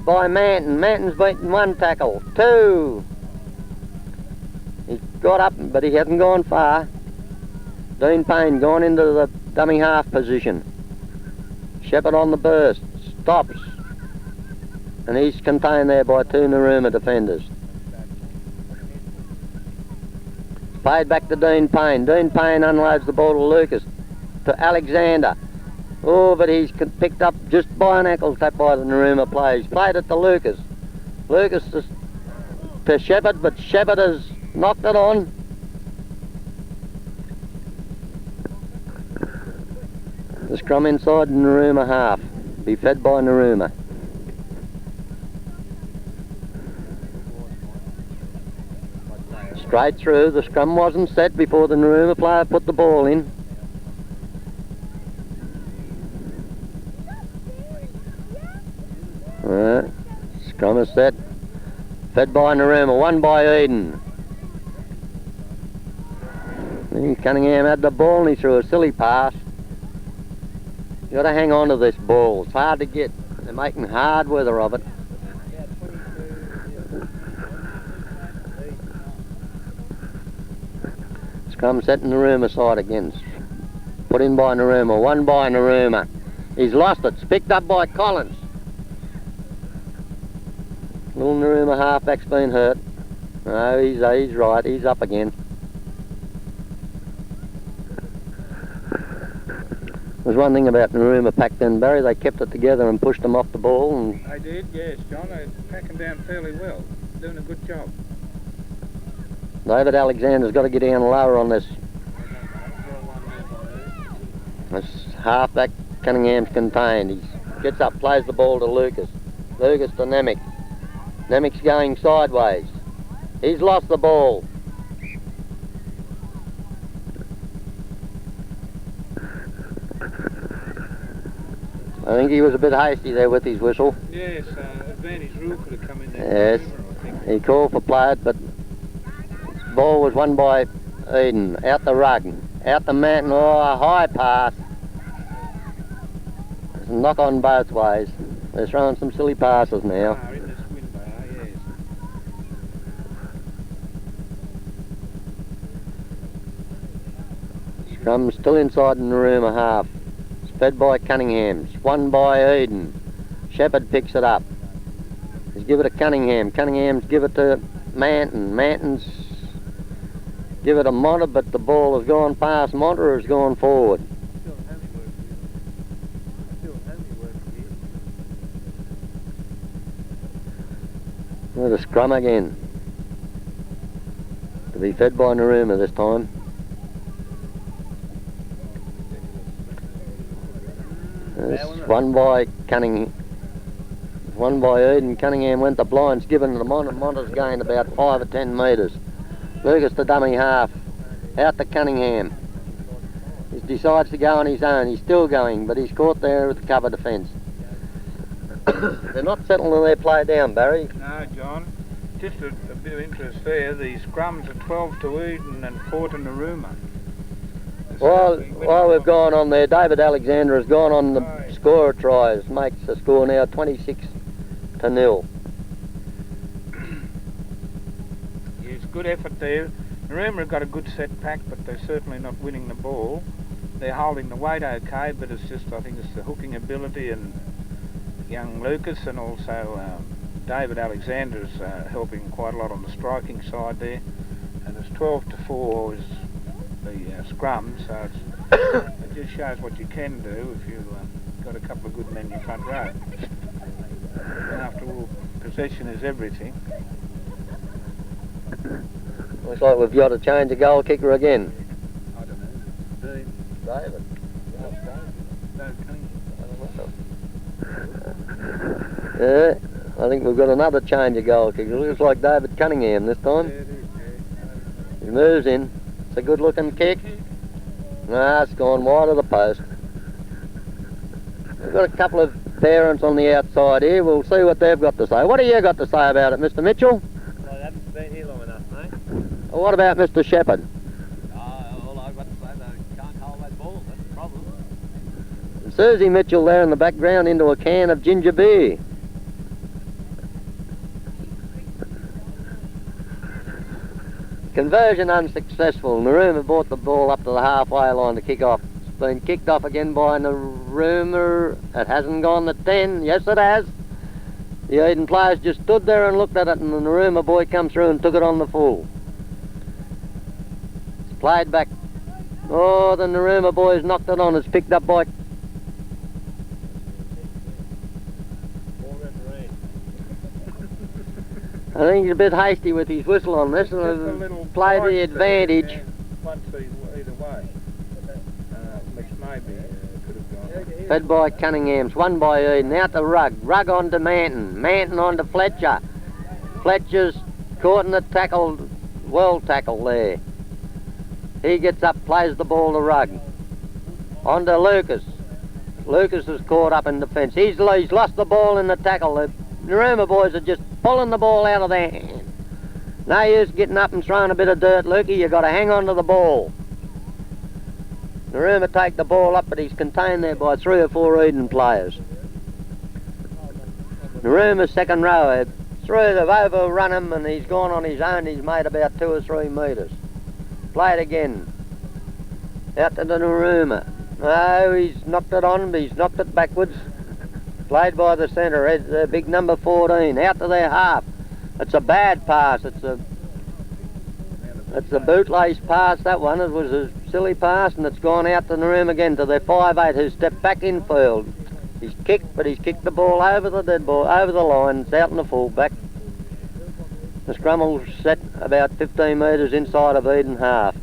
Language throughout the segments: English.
by Manton. Manton's beaten 1 tackle. 2. He's got up, but he hasn't gone far. Dean Payne gone into the dummy half position. Shepherd on the burst. Stops. And he's contained there by 2 Narooma defenders. Played back to Dean Payne. Dean Payne unloads the ball to Lucas. To Alexander. Oh, but he's picked up just by an ankle tap by the Narooma player. He's played it to Lucas. Lucas to Shepherd, but Shepherd has knocked it on. The scrum inside the Narooma half. Be fed by Narooma. Straight through. The scrum wasn't set before the Narooma player put the ball in. Scrum is set. Fed by Narooma. 1 by Eden. Cunningham had the ball and he threw a silly pass. You got to hang on to this ball. It's hard to get. They're making hard weather of it. Scrum set in Narooma side again. Put in by Narooma. 1 by Narooma. He's lost it. It's picked up by Collins. Little Narooma halfback's been hurt. No, he's right. He's up again. There's one thing about Narooma packed in, Barry. They kept it together and pushed them off the ball. And they did, yes, John. They're packing down fairly well. Doing a good job. David Alexander's got to get down lower on this. This halfback Cunningham's contained. He gets up, plays the ball to Lucas. Lucas to Nemick. Nemick's going sideways. He's lost the ball. I think he was a bit hasty there with his whistle. Yes, advantage rule could have come in there. Yes, he called for play it, but the ball was won by Eden. Out the rug, out the Manton. Oh, a high pass. There's a knock on both ways. They're throwing some silly passes now. In this window, yes. Scrum still inside the Narooma half. It's fed by Cunningham's. 1 by Eden. Shepherd picks it up. He's give it to Cunningham. Cunningham's give it to Manton. Manton's give it to Monter, but the ball has gone past Monter, has gone forward. With a scrum again. To be fed by Narooma this time. It's 1 by Cunningham. 1 by Eden. Cunningham went to blinds, given to Monter. Monter's gained about 5 or 10 metres. Lucas to dummy half. Out to Cunningham. He decides to go on his own. He's still going, but he's caught there with the cover defence. They're not settling their play down, Barry. No, John. Just a bit of interest there. The scrums are 12 to Eden and 4 to Narooma. While we've gone on there, David Alexander has gone on the scorer tries. Makes the score now 26-0. Yes, good effort there. Narooma have got a good set pack, but they're certainly not winning the ball. They're holding the weight okay, but it's just, I think it's the hooking ability and young Lucas, and also David Alexander's helping quite a lot on the striking side there. And it's 12-4 is the scrum, so it just shows what you can do if you've got a couple of good men in your front row. And after all, possession is everything. Looks like we've got to change a goal kicker again. I don't know. David. Yeah, I think we've got another change of goal kicker. It looks like David Cunningham this time. Yeah, it is, yeah. He moves in. It's a good looking kick. Nah, it's gone wide of the post. We've got a couple of parents on the outside here. We'll see what they've got to say. What have you got to say about it, Mr. Mitchell? Well, I haven't been here long enough, mate. Well, what about Mr. Shepherd? All I've got to say is I can't hold that ball. That's the problem. And Susie Mitchell there in the background into a can of ginger beer. Conversion unsuccessful. Narooma brought the ball up to the halfway line to kick off. It's been kicked off again by Narooma. It hasn't gone to 10. Yes, it has. The Eden players just stood there and looked at it, and the Narooma boy come through and took it on the full. It's played back. Oh, the Narooma boys knocked it on. It's picked up by... I think he's a bit hasty with his whistle on this, and played the advantage. Either way, which maybe could have gone. Fed by Cunningham's, won by Eden, out to Rugg. Rugg on to Manton. Manton on to Fletcher. Fletcher's caught in the tackle, well tackle there. He gets up, plays the ball to Rugg. On to Lucas. Lucas is caught up in defence. He's lost the ball in the tackle. The Narooma boys are just pulling the ball out of their hand. No use getting up and throwing a bit of dirt, Lukey. You've got to hang on to the ball. Narooma take the ball up, but he's contained there by 3 or 4 Eden players. Narooma's second row. Through, they've overrun him, and he's gone on his own. He's made about 2 or 3 metres. Played again. Out to the Narooma. No, he's knocked it on, but he's knocked it backwards. Played by the centre, it's big number 14, out to their half. It's a bad pass, it's a bootlace pass, that one. It was a silly pass, and it's gone out to Narooma again, to their 5'8", who stepped back in field. He's kicked, but he's kicked the ball over the dead ball, over the line. It's out in the full-back. The scrum will set about 15 metres inside of Eden half.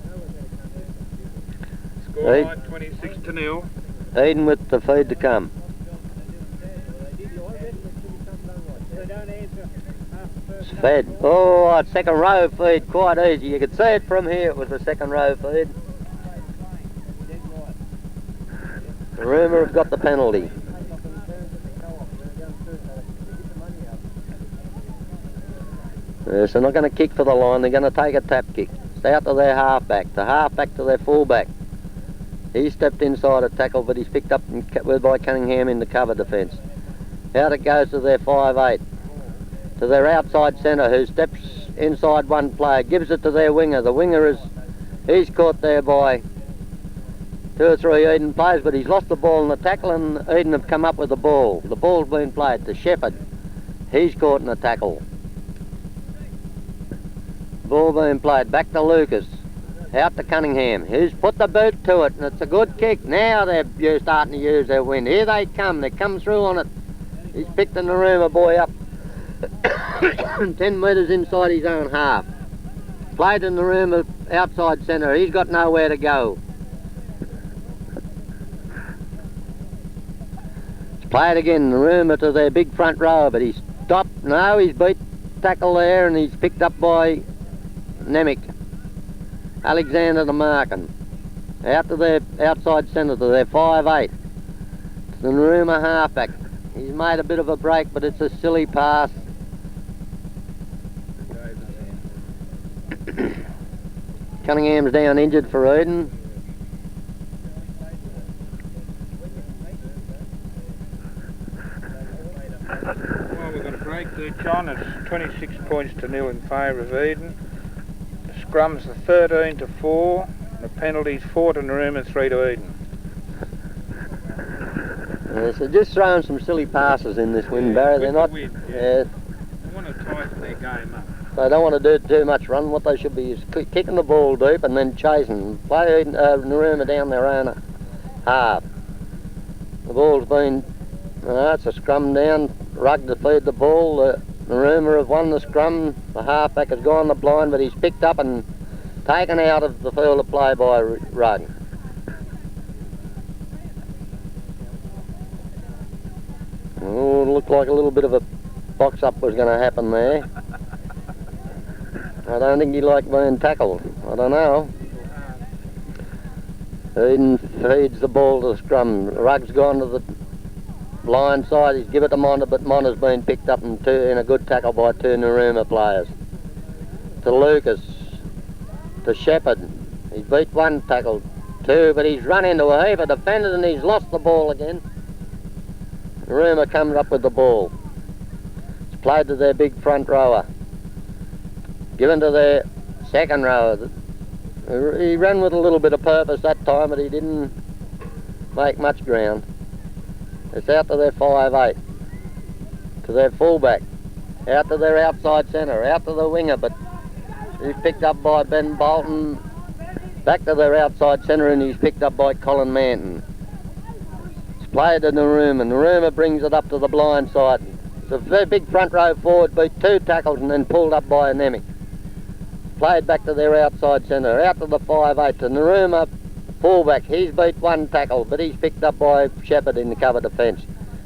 Scoreline 26-0. Eden with the feed to come. It's fed. Oh, it's second row feed, quite easy. You could see it from here. It was a second row feed. Narooma have got the penalty. So they're not going to kick for the line. They're going to take a tap kick. It's out to their halfback. The halfback to their fullback. He stepped inside a tackle, but he's picked up by Cunningham in the cover defence. Out it goes to their 5'8", to their outside centre, who steps inside one player, gives it to their winger. The winger he's caught there by 2 or 3 Eden players, but he's lost the ball in the tackle, and Eden have come up with the ball. The ball's been played to Shepherd. He's caught in the tackle. Ball being played back to Lucas. Out to Cunningham, who's put the boot to it, and it's a good kick. Now they're starting to use their wind. Here they come through on it. He's picked the Narooma boy up 10 metres inside his own half. Played the Narooma outside centre. He's got nowhere to go. It's played again, Narooma to their big front row, but he's stopped. No, he's beat tackle there, and he's picked up by Nemick. Alexander to Markin. Out to their outside centre, to their 5'8". The Narooma halfback. He's made a bit of a break, but it's a silly pass. Cunningham's down injured for Eden. Well, we've got a break there, John. It's 26 points to 0 in favour of Eden. The scrums are 13-4. The penalties 4 to Narooma, 3 to Eden. So just throwing some silly passes in this wind, Barry. They're not. They want to tighten their game up. They don't want to do too much run. What they should be is kicking the ball deep and then chasing. Play Narooma down their own half. The ball's been. It's a scrum down. Rugg to feed the ball. Narooma have won the scrum. The halfback has gone the blind, but he's picked up and taken out of the field of play by Rugg. Oh, it looked like a little bit of a box-up was going to happen there. I don't think he liked being tackled. I don't know. Eden feeds the ball to the scrum. Rugg's gone to the blind side. He's given it to Monta, but Monta's been picked up in a good tackle by 2 Narooma players. To Lucas. To Shepherd. He's beat 1 tackle, 2, but he's run into a heap of defenders and he's lost the ball again. Narooma comes up with the ball. It's played to their big front rower. Given to their Second rower. He ran with a little bit of purpose that time, but he didn't make much ground. It's out to their 5'8", to their fullback, out to their outside centre, out to the winger, but he's picked up by Ben Bolton, back to their outside centre, and he's picked up by Colin Manton. It's played to Narooma. Narooma brings it up to the blind side. It's a very big front row forward, beat 2 tackles and then pulled up by Anemic. Played back to their outside centre, out to the 5'8", to Narooma, fullback. He's beat 1 tackle, but he's picked up by Shepherd in the cover defence.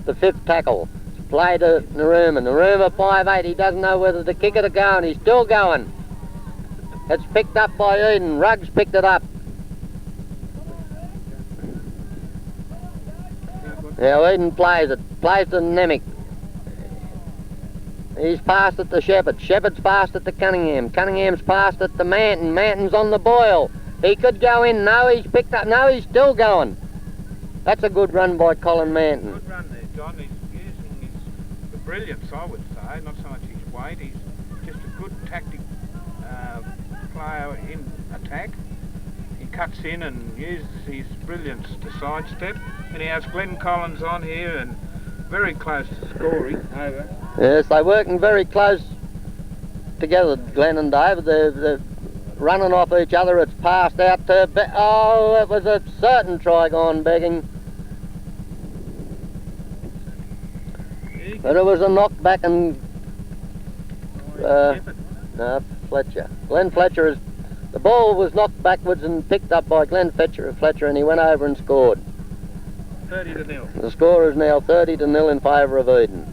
The 5th tackle, it's played to Narooma. Narooma 5'8", he doesn't know whether to kick it or go, and he's still going. It's picked up by Eden. Ruggs picked it up. Now Eden plays it, plays to Nemic. He's passed it to Shepherd. Shepherd's passed it to Cunningham. Cunningham's passed it to Manton. Manton's on the boil. He could go in. No, he's picked up. No, he's still going. That's a good run by Colin Manton. Good run there, John. He's using his brilliance, I would say, not so much his weight. He's just a good tactic player in attack. He cuts in and uses his brilliance to sidestep. And he has Glenn Collins on here and very close to scoring over. Yes, they're working very close together, Glenn and Dave. They're running off each other. It's passed out to... Oh, it was a certain try gone begging. But it was a knockback and... no, Fletcher. Glenn Fletcher is... The ball was knocked backwards and picked up by Glenn Fletcher, and he went over and scored. 30-0. The score is now 30-0 in favour of Eden.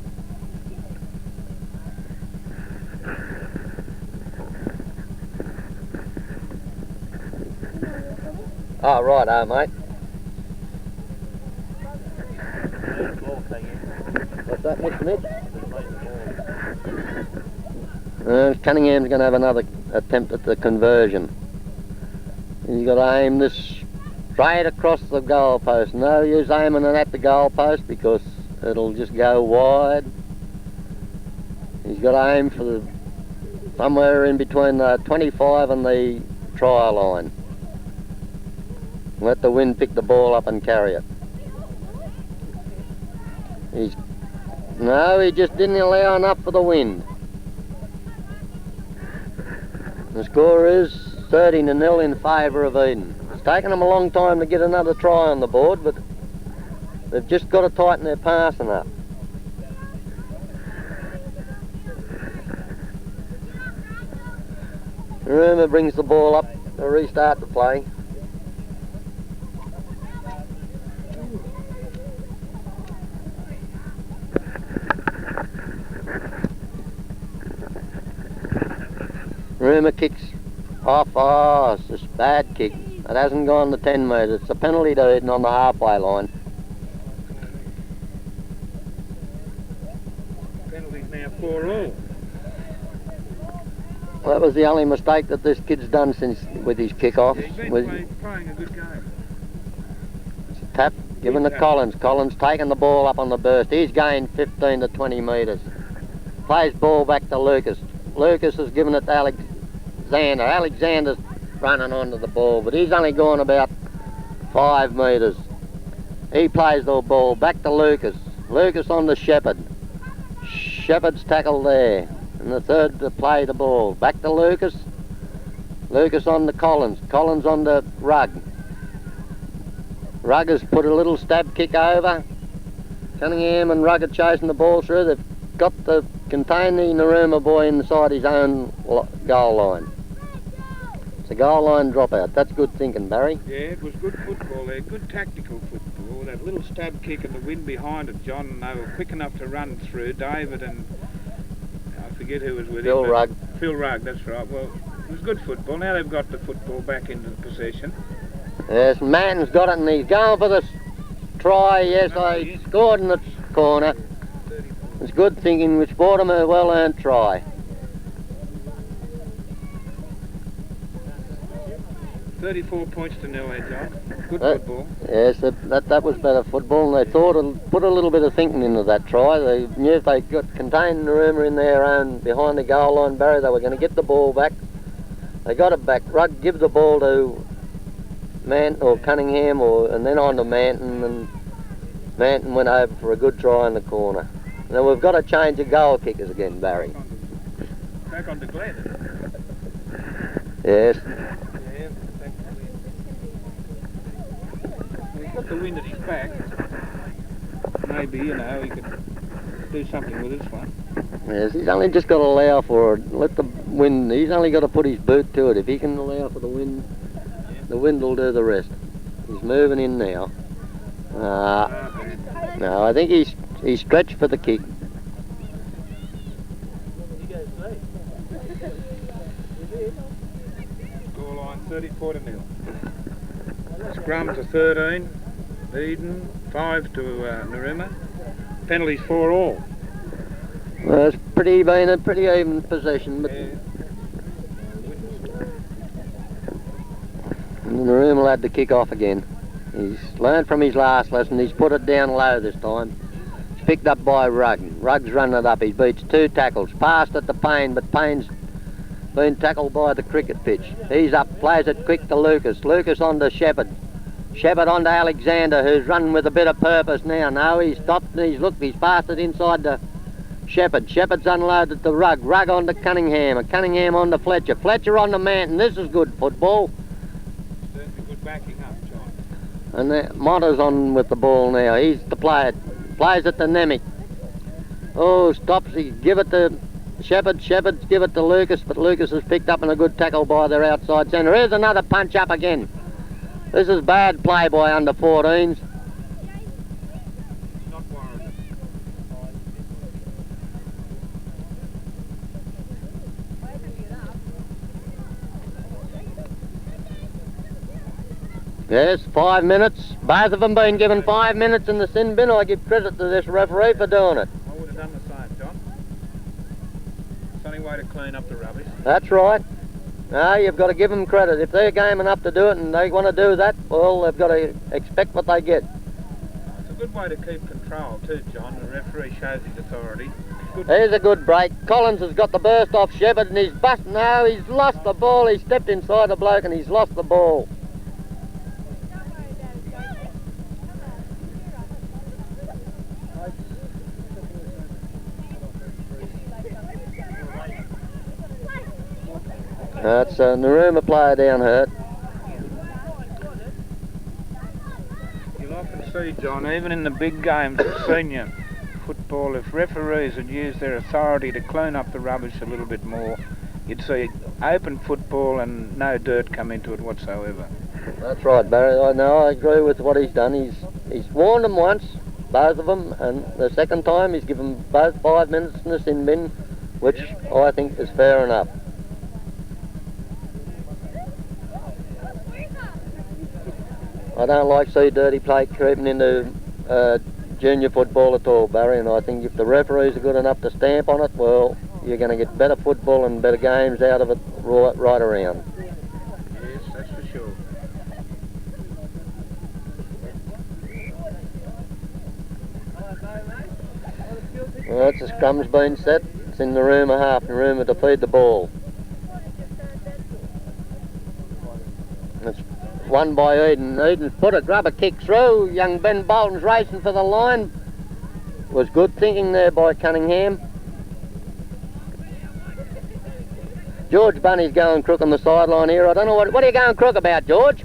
Oh, right, mate. What's that, Mr. Mitch? Cunningham's going to have another attempt at the conversion. He's got to aim this straight across the goal post. No use aiming it at the goal post because it'll just go wide. He's got to aim for somewhere in between the 25 and the try line. Let the wind pick the ball up and carry it. No, he just didn't allow enough for the wind. The score is 30-0 in favour of Eden. It's taken them a long time to get another try on the board, but they've just got to tighten their passing up. Narooma brings the ball up to restart the play. Narooma kicks off. Oh, it's a bad kick. It hasn't gone to 10 metres. It's a penalty to Eden on the halfway line. Penalty's now 4-all. Well, that was the only mistake that this kid's done since with his kick-off. Yeah, he's been playing a good game. It's a tap given to Collins. Collins taking the ball up on the burst. He's gained 15 to 20 metres. Plays ball back to Lucas. Lucas has given it to Alexander. Alexander's running onto the ball, but he's only gone about 5 metres. He plays the ball back to Lucas. Lucas on to Shepherd. Shepherd's tackle there. And the third to play the ball. Back to Lucas. Lucas on to Collins. Collins on to Rugg. Rugg has put a little stab kick over. Cunningham and Rugg are chasing the ball through. They've got to contain the Narooma boy inside his own goal line. It's a goal line dropout. That's good thinking, Barry. Yeah, it was good football there. Good tactical football. That little stab kick and the wind behind it, John, and they were quick enough to run through. David and I forget who was with him. Phil Rugg. Phil Rugg, that's right. Well, it was good football. Now they've got the football back into possession. Yes, Manton's got it and he's going for the try. Yes, I scored in the corner. It's good thinking, which bought him a well-earned try. 34 points to 0 there, John. Good football. Yes, that was better football, and they thought put a little bit of thinking into that try. They knew if they got contained Narooma in their own behind the goal line, Barry, they were going to get the ball back, They got it back. Rugg give the ball to Manton or Cunningham, and then on to Manton, and Manton went over for a good try in the corner. Now we've got to change the goal kickers again, Barry. Back on to Glenn. Yes. Yeah, back to the wind. He's got the wind at his back. Maybe, you know, he could do something with this one. Yes, he's only just got to allow for it. Let the wind, he's only got to put his boot to it. If he can allow for the wind will do the rest. He's moving in now. No, I think he's stretched for the kick. Scoreline 34-0. Scrum to 13. Eden 5 to Narooma. Penalties 4 all. Well, it's been a pretty even possession, but Narooma will have to kick off again. He's learned from his last lesson. He's put it down low this time. It's picked up by Rugg. Rugg's running it up. He beats 2 tackles. Passed it to Payne, but Payne's been tackled by the cricket pitch. He's up, plays it quick to Lucas. Lucas on to Shepherd. Shepherd on to Alexander, who's running with a bit of purpose now. No, he's stopped and he's looked. He's passed it inside to Shepherd. Shepherd's unloaded to Rugg. Rugg on to Cunningham. And Cunningham on to Fletcher. Fletcher on to Manton. This is good football. Certainly good backing up, John. And Monta's on with the ball now. He's the player. Plays it to Nemec. Oh, stops. He give it to Shepherd. Shepherd's give it to Lucas, but Lucas has picked up in a good tackle by their outside centre. Here's another punch up again. This is bad play by under 14s. Not warranted. Yes, 5 minutes. Both of them been given 5 minutes in the sin bin. I give credit to this referee for doing it. I would have done the same, John. It's the only way to clean up the rubbish. That's right. No, you've got to give them credit. If they're game enough to do it and they want to do that, well, they've got to expect what they get. It's a good way to keep control too, John. The referee shows his authority. Good. Here's a good break. Collins has got the burst off Shepherd and he's bust. No, he's lost the ball. He stepped inside the bloke and he's lost the ball. That's a Narooma player down hurt. You'll often see, John, even in the big games of senior football, if referees would use their authority to clean up the rubbish a little bit more, you'd see open football and no dirt come into it whatsoever. That's right, Barry. I know. I agree with what he's done. He's warned them once, both of them, and the second time he's given both 5 minutes in the sin bin, which I think is fair enough. I don't like see dirty play creeping into junior football at all, Barry, and I think if the referees are good enough to stamp on it, well, you're going to get better football and better games out of it right around. Yes, that's for sure. Well, that's the scrum's been set. It's in Narooma half. Narooma to feed the ball. It's won by Eden. Eden's put a grubber kick through. Young Ben Bolton's racing for the line. Was good thinking there by Cunningham. George Bunny's going crook on the sideline here. I don't know what are you going crook about, George?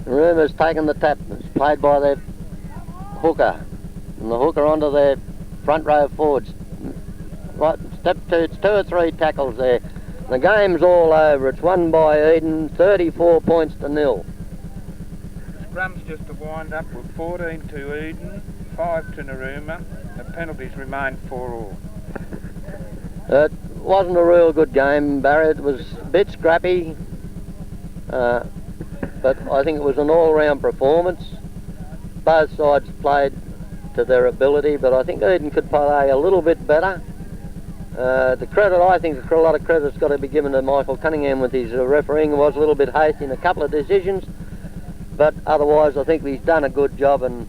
Narooma's taken the tap. It's played by their hooker. And the hooker onto their front row forwards. Right, step 2, it's 2 or 3 tackles there. The game's all over. It's won by Eden, 34 points to 0. The scrum's just to wind up with 14 to Eden, 5 to Narooma. The penalties remain 4 all. It wasn't a real good game, Barry. It was a bit scrappy, but I think it was an all-round performance. Both sides played to their ability, but I think Eden could play a little bit better. The credit, I think, a lot of credit's got to be given to Michael Cunningham with his refereeing. He was a little bit hasty in a couple of decisions, but otherwise I think he's done a good job, and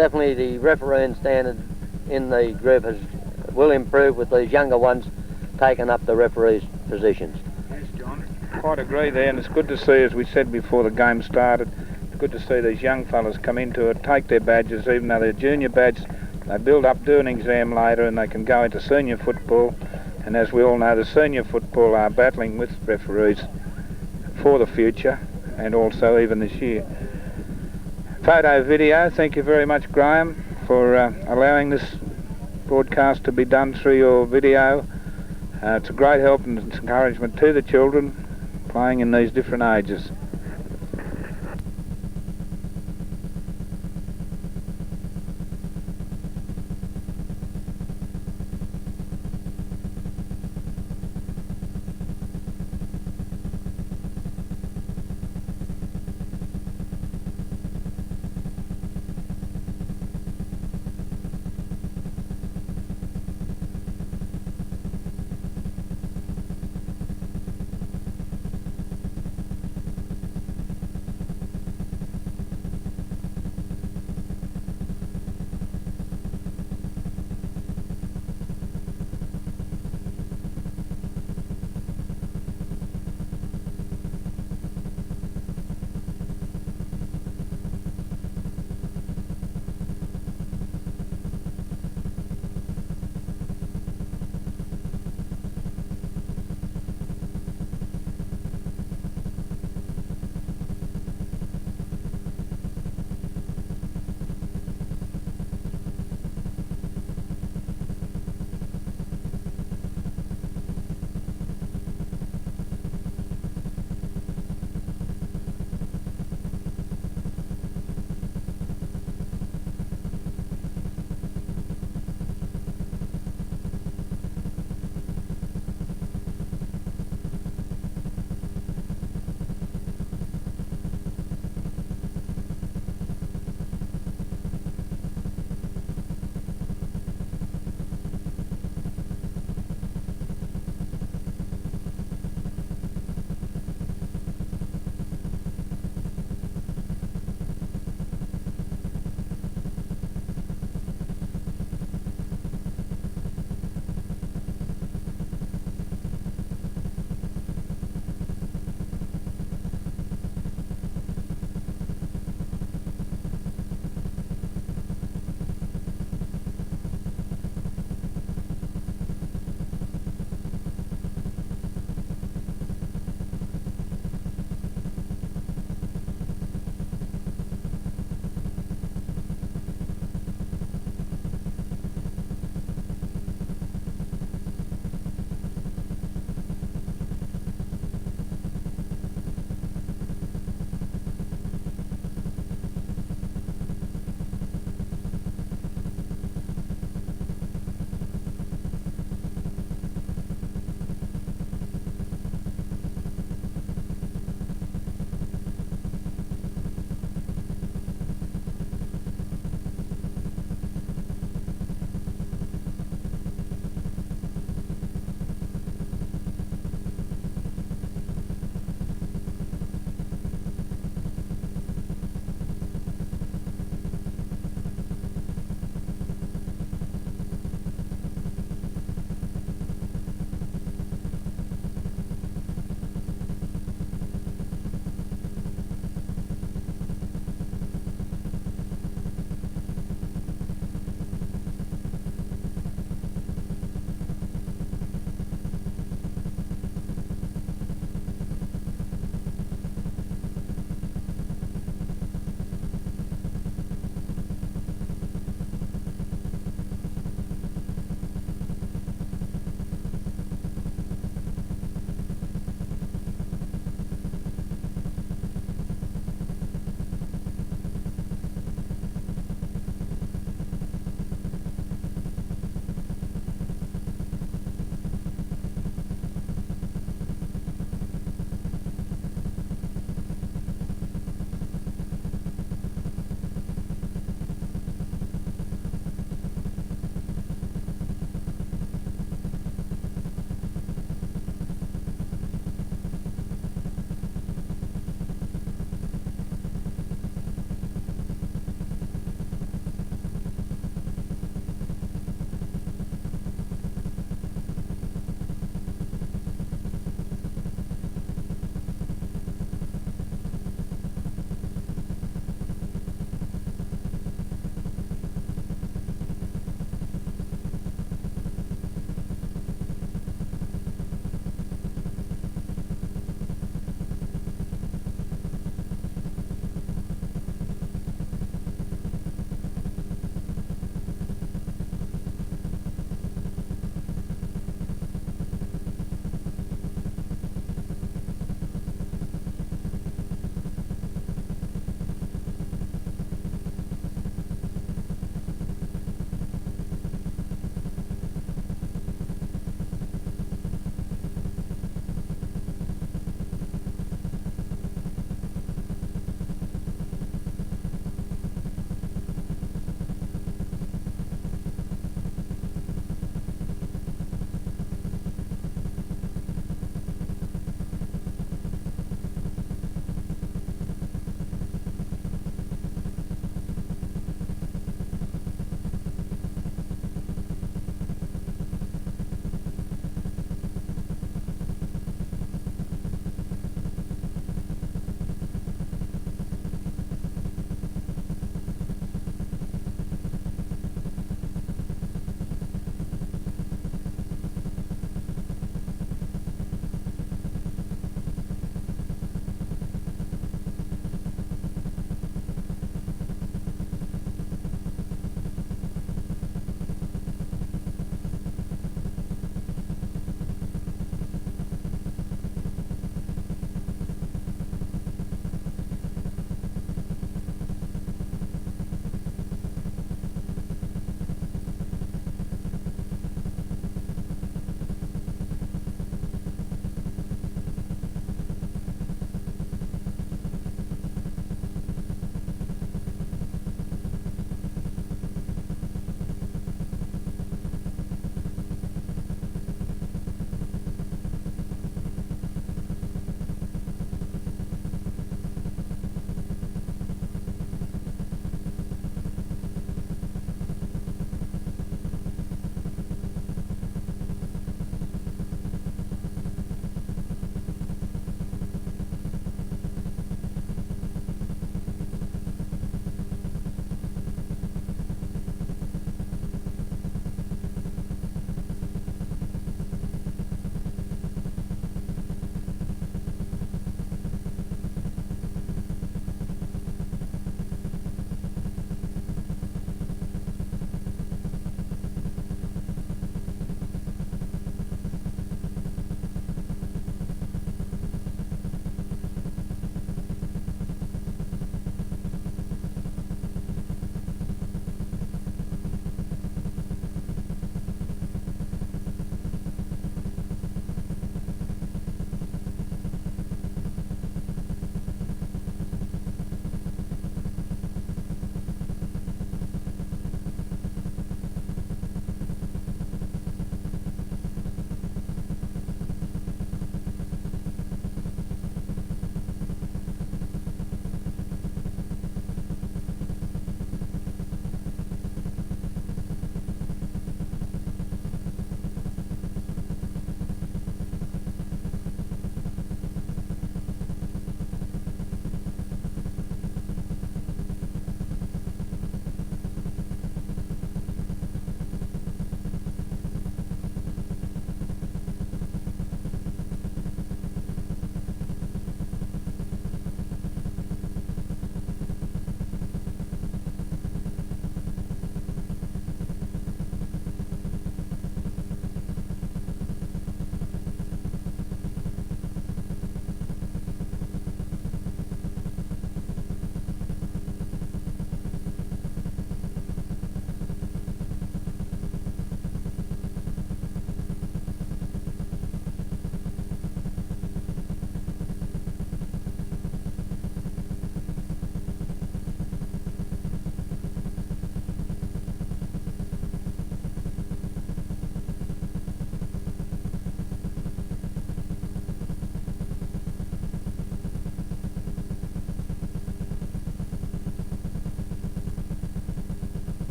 definitely the refereeing standard in the group will improve with these younger ones taking up the referees' positions. Yes, John. Quite agree there, and it's good to see, as we said before the game started, it's good to see these young fellas come into it, take their badges, even though they're junior badge, they build up, do an exam later, and they can go into senior football. And as we all know, the senior football are battling with referees for the future, and also even this year. Photo video, thank you very much, Graham, for allowing this broadcast to be done through your video. It's a great help and encouragement to the children playing in these different ages.